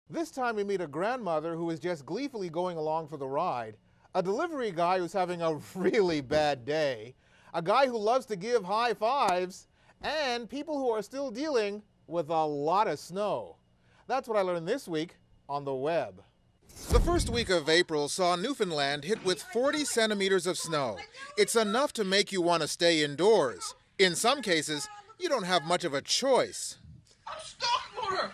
This time we meet a grandmother who is just gleefully going along for the ride, a delivery guy who's having a really bad day, a guy who loves to give high fives, and people who are still dealing with a lot of snow. That's what I learned this week on the web. The first week of April saw Newfoundland hit with 40 centimeters of snow. It's enough to make you want to stay indoors. In some cases, you don't have much of a choice. I'm stuck, Mother!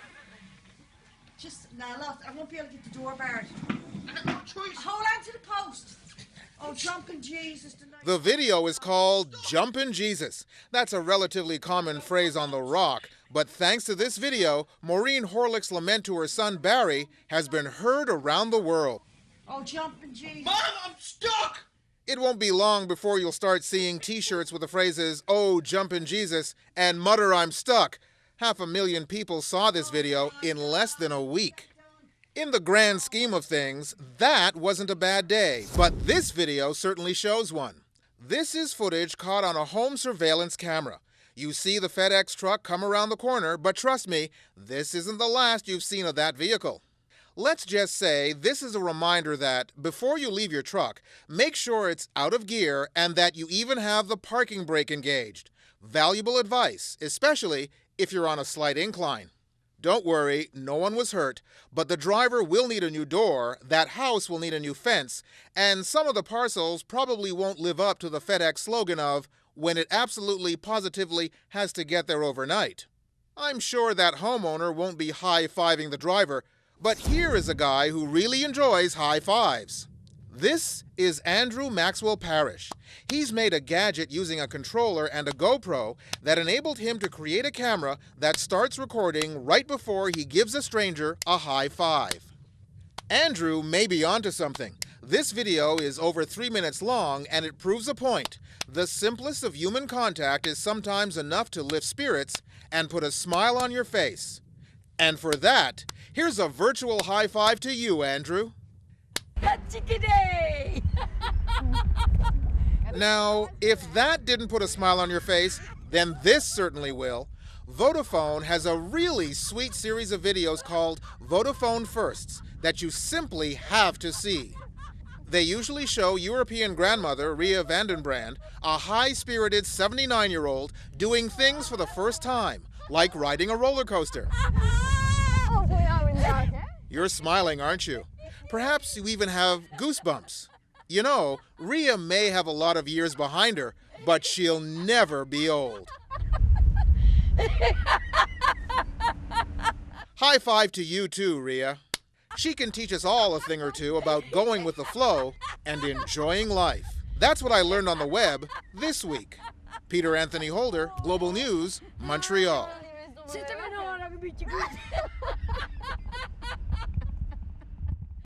Now look, I won't be able to get the door barred. I got no choice. Hold on to the post. Oh, Jumpin Jesus. The video is called Jumpin Jesus. That's a relatively common phrase on the Rock, but thanks to this video, Maureen Horlick's lament to her son Barry has been heard around the world. Oh, Jumpin Jesus. Mom, I'm stuck! It won't be long before you'll start seeing t-shirts with the phrases, "Oh, Jumpin Jesus," and "Mother, I'm stuck." 500,000 people saw this video in less than a week. In the grand scheme of things, that wasn't a bad day, but this video certainly shows one. This is footage caught on a home surveillance camera. You see the Fedex truck come around the corner, but trust me, this isn't the last you've seen of that vehicle. Let's just say this is a reminder that before you leave your truck, make sure it's out of gear and that you even have the parking brake engaged. Valuable advice, especially if you're on a slight incline. Don't worry, no one was hurt, but the driver will need a new door, that house will need a new fence, and some of the parcels probably won't live up to the FedEx slogan of, "When it absolutely positively has to get there overnight." I'm sure that homeowner won't be high-fiving the driver, but here is a guy who really enjoys high fives. This is Andrew Maxwell-Parish. He's made a gadget using a controller and a GoPro that enabled him to create a camera that starts recording right before he gives a stranger a high five. Andrew may be onto something. This video is over 3 minutes long and it proves a point. The simplest of human contact is sometimes enough to lift spirits and put a smile on your face. And for that, here's a virtual high five to you, Andrew. Now, if that didn't put a smile on your face, then this certainly will. Vodafone has a really sweet series of videos called Vodafone Firsts that you simply have to see. They usually show European grandmother Ria Vandenbrand, a high-spirited 79-year-old, doing things for the first time, like riding a roller coaster. You're smiling, aren't you? Perhaps you even have goosebumps. You know, Ria may have a lot of years behind her, but she'll never be old. High five to you too, Ria. She can teach us all a thing or two about going with the flow and enjoying life. That's what I learned on the web this week. Peter Anthony Holder, Global News, Montreal.